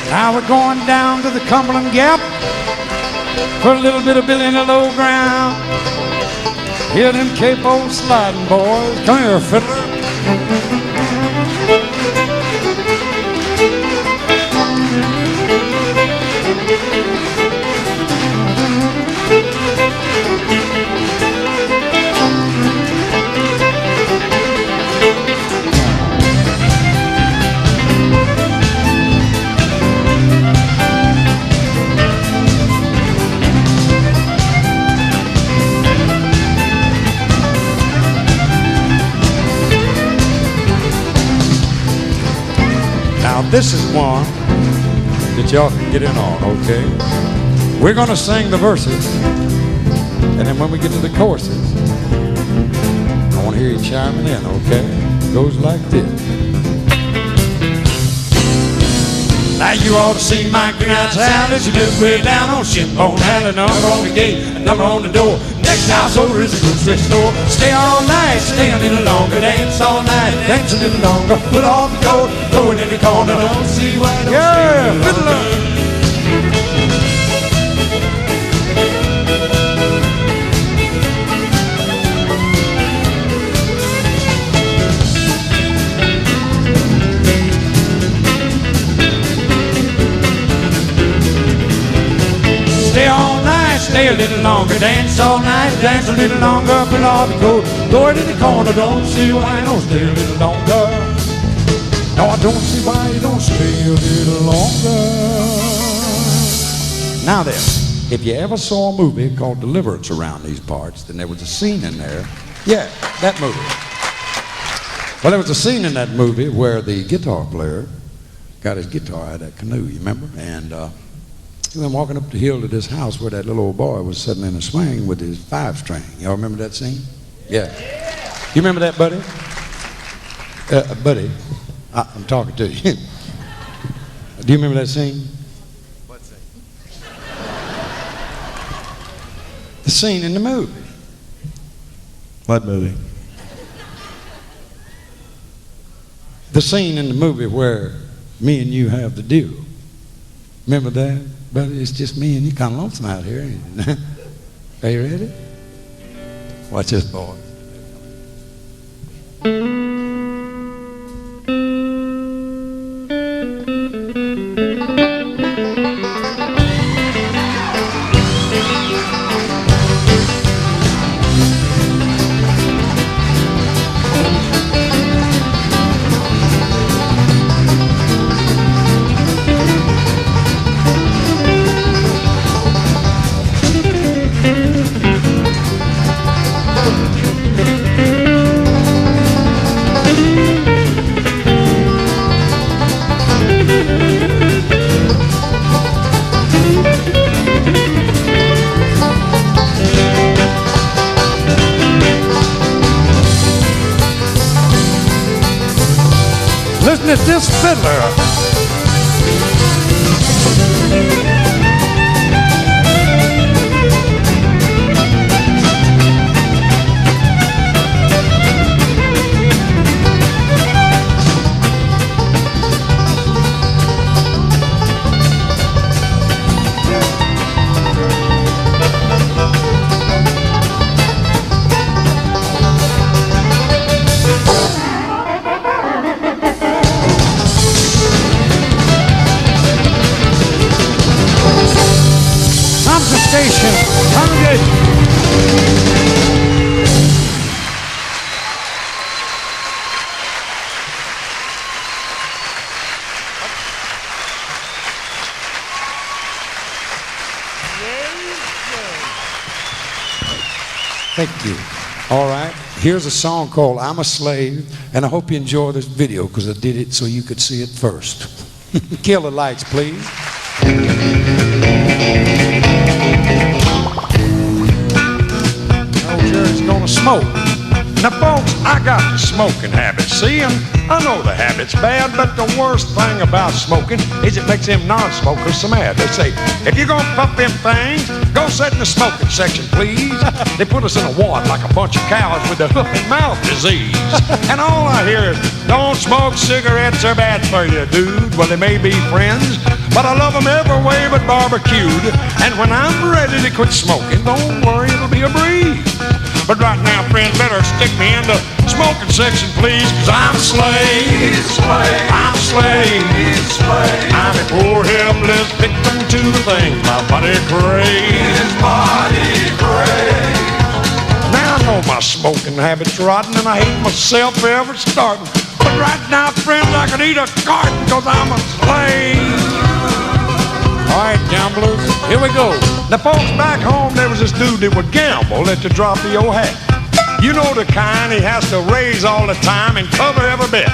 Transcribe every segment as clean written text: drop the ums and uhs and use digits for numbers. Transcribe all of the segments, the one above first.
Now we're going down to the Cumberland Gap for a little bit of Billy in the low ground. Hear them capos sliding, boys. Come here, fiddler. This is one that y'all can get in on, okay? We're gonna sing the verses, and then when we get to the choruses, I wanna hear you chiming in, okay? It goes like this. Now you ought to see my green town as you live way down on Shinbone Alley. Number on the gate, a number on the door. Next house over is a grocery store. Stay all night, stay a little longer. Dance all night, dance a little longer. Put off the coat, throw it in the corner. Don't see why don't stay a little longer. Stay all night, stay a little longer. Dance all night, dance a little longer. Put off the coat, throw it in the corner. Don't see why you don't stay a little longer. No, I don't see why you don't stay a little longer. Now then, if you ever saw a movie called Deliverance around these parts, then there was a scene in there. Yeah, that movie. Well, there was a scene in that movie where the guitar player got his guitar out of that canoe, you remember? And he went walking up the hill to this house where that little old boy was sitting in a swing with his 5-string. Y'all remember that scene? Yeah. You remember that, buddy? Buddy, I'm talking to you. Do you remember that scene? What scene? The scene in the movie. What movie? The scene in the movie where me and you have the deal. Remember that? But it's just me and you, kind of lonesome out here. Are you ready? Watch this, boy. Listen to this fiddler. Station, congregation. Thank you. All right, here's a song called I'm a Slave, and I hope you enjoy this video because I did it so you could see it first. Kill the lights, please. Old Jerry's gonna smoke. Now, folks, I got the smoking habit. See him? I know the habit's bad, but the worst thing about smoking is it makes them non-smokers so mad. They say, if you're gonna puff them things, go sit in the smoking section, please. They put us in a ward like a bunch of cows with the hoof and mouth disease. And all I hear is, don't smoke cigarettes, they're bad for you, dude. Well, they may be friends, but I love them every way but barbecued. And when I'm ready to quit smoking, don't worry, it'll be a breeze. But right now, friends, better stick me in the smoking section, please, cause I'm a slave. I'm a slave. I'm a poor, helpless victim to the things my body craves. Now I know my smoking habit's rotten, and I hate myself for ever starting. But right now, friends, I could eat a carton cause I'm a slave. All right, gamblers, here we go. Now, folks, back home, there was this dude that would gamble at the drop of your hat. You know the kind he has to raise all the time and cover every bet.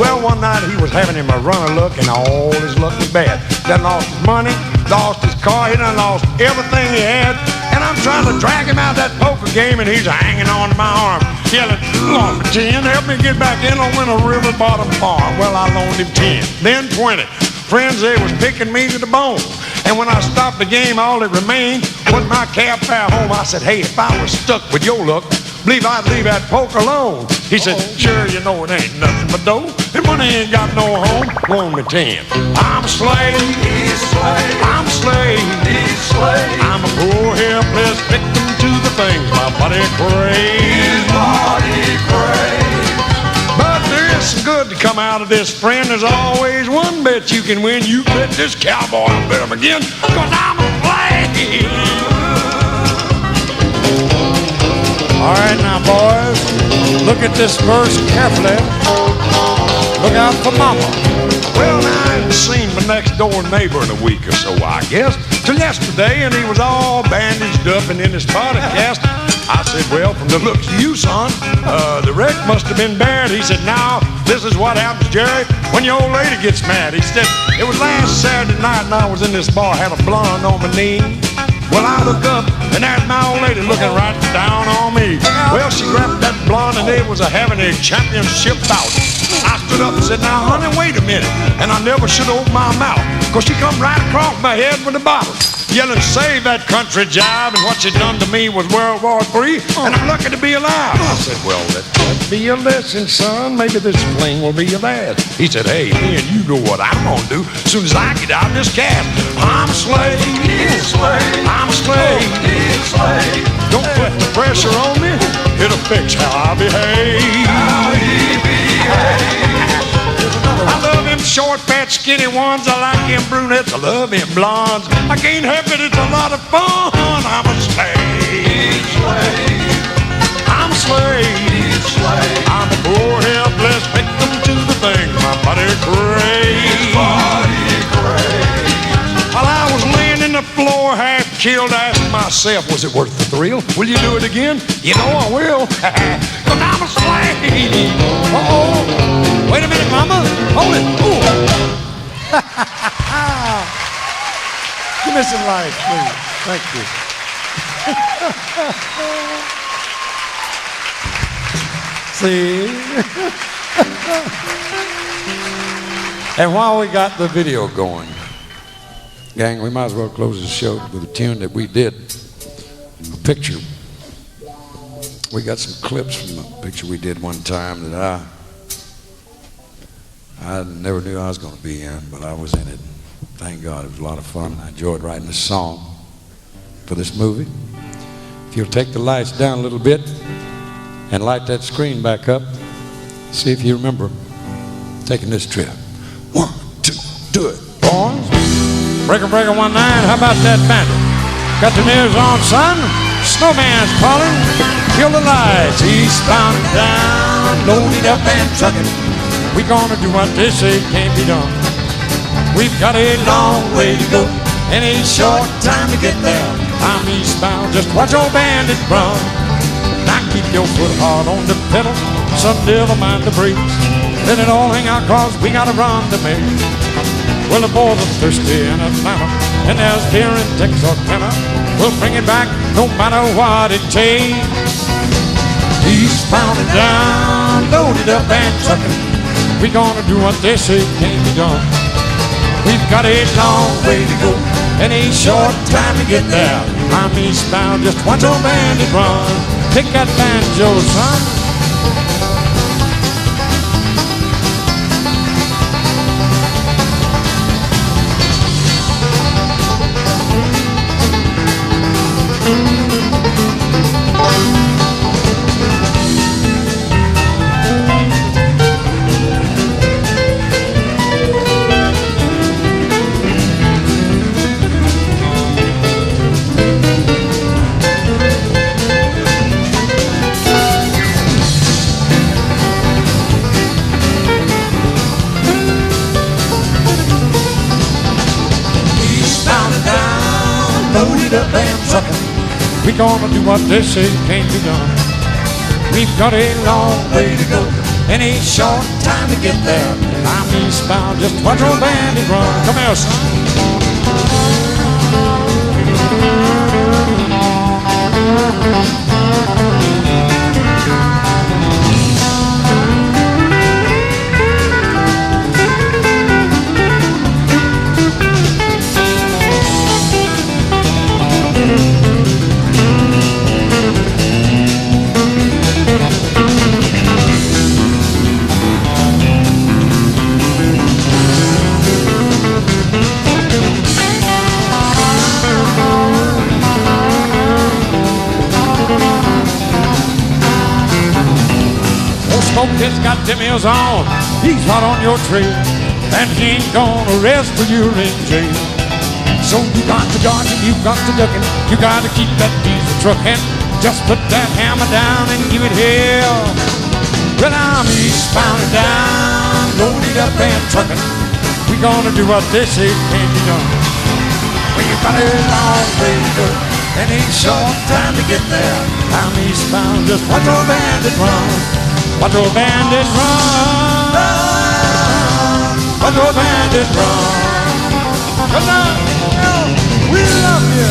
Well, one night he was having him a run of luck, and all his luck was bad. Done lost his money, lost his car, he done lost everything he had. And I'm trying to drag him out of that poker game, and he's hanging on to my arm, yelling, "Come on, 10, help me get back in on a river bottom farm." Well, I loaned him 10, then 20. Friends, they was picking me to the bone. And when I stopped the game, all that remained was my cab fare home. I said, hey, if I was stuck with your luck, believe I'd leave that poker alone. He said, sure, you know it ain't nothing but dough, and money ain't got no home. Loan me 10. I'm a slave. I'm a slave. I'm a poor, helpless victim to the things my body craves. But there is some good to come out of this, friend. There's always one bet you can win. You bet this cowboy, I'll bet him again, cause I'm a slave. All right, now, boys, look at this verse carefully. Look out for mama. Well, now, I hadn't seen my next door neighbor in a week or so, I guess, till yesterday, and he was all bandaged up and in his body cast. I said, well, from the looks of you, son, the wreck must have been bad. He said, now, this is what happens, Jerry, when your old lady gets mad. He said, it was last Saturday night, and I was in this bar, had a blonde on my knee. Well, I look up, and there's my old lady looking right down on me. Well, she grabbed that blonde, and they was having a championship bout. I stood up and said, now, honey, wait a minute. And I never should open my mouth, because she come right across my head with a bottle, yelling, save that country jive, and what she done to me was World War III, and I'm lucky to be alive. I said, well, let be a lesson, son. Maybe this fling will be your last. He said, hey, me and you know what I'm gonna do as soon as I get out of this cast. I'm a slave. I'm a slave. Don't put the pressure on me. It'll fix how I behave. I love him short, fat, skinny ones. I like him brunettes. I love him blondes. I can't help it. It's a lot of fun. I'm a slave. I'm a slave. I'm a poor, helpless victim to the things my body craves. While I was laying in the floor, half killed, I asked myself, was it worth the thrill? Will you do it again? You know I will. 'Cause I'm a slave. Uh-oh. Wait a minute, mama. Hold it. Ooh. Give me some light, please. Thank you. See? And while we got the video going, gang, we might as well close the show with a tune that we did, a picture. We got some clips from a picture we did one time that I never knew I was going to be in, but I was in it. Thank God, it was a lot of fun. I enjoyed writing this song for this movie. If you'll take the lights down a little bit and light that screen back up, see if you remember taking this trip. 1, 2, do it. Boys, breaker 19, how about that bandit? Got the news on, son? Snowman's calling. Kill the lights, eastbound and down, loaded up and trucking. We gonna do what they say can't be done. We've got a long way to go and a short time to get there. I'm eastbound, just watch your bandit run. Now keep your foot hard on the pedal, some devil mind the brakes. Let it all hang out, cause we got a run to make. Well, the boys are thirsty in Atlanta, and there's beer in Texarkana. We'll bring it back no matter what it takes. Eastbound and down, loaded up and trucking. We're gonna do what they say can't be done. We've got a long way to go and a short time to get there. I'm eastbound, just watch old bandit run. Pick that banjo, son. Loaded up and truckin'. We're gonna do what they say can't be done. We've got a long way to go and a short time to get there. I'm eastbound, just watch old bandit run. Come here, son. Smoke has got them ears on, he's hot on your trail, and he ain't gonna rest till you're in jail. So you got to dodge and you got to duck and you got to keep that diesel truckin'. Just put that hammer down and give it hell. Well, I'm eastbound and down, loaded up and truckin'. We gonna do what they say can't be done. Well, you got a long way to go and a short time to get there. I'm eastbound, just watch old bandit run. Watch old bandit run, watch old bandit run. Come on, we love you.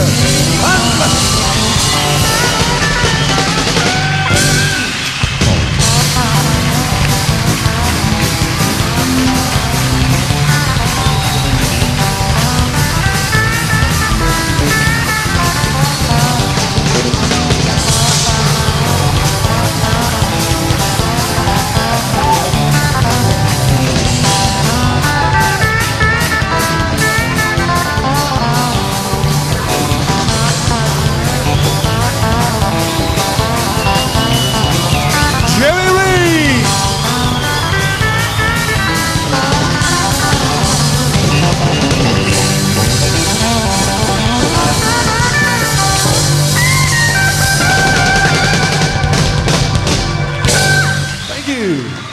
Thank you.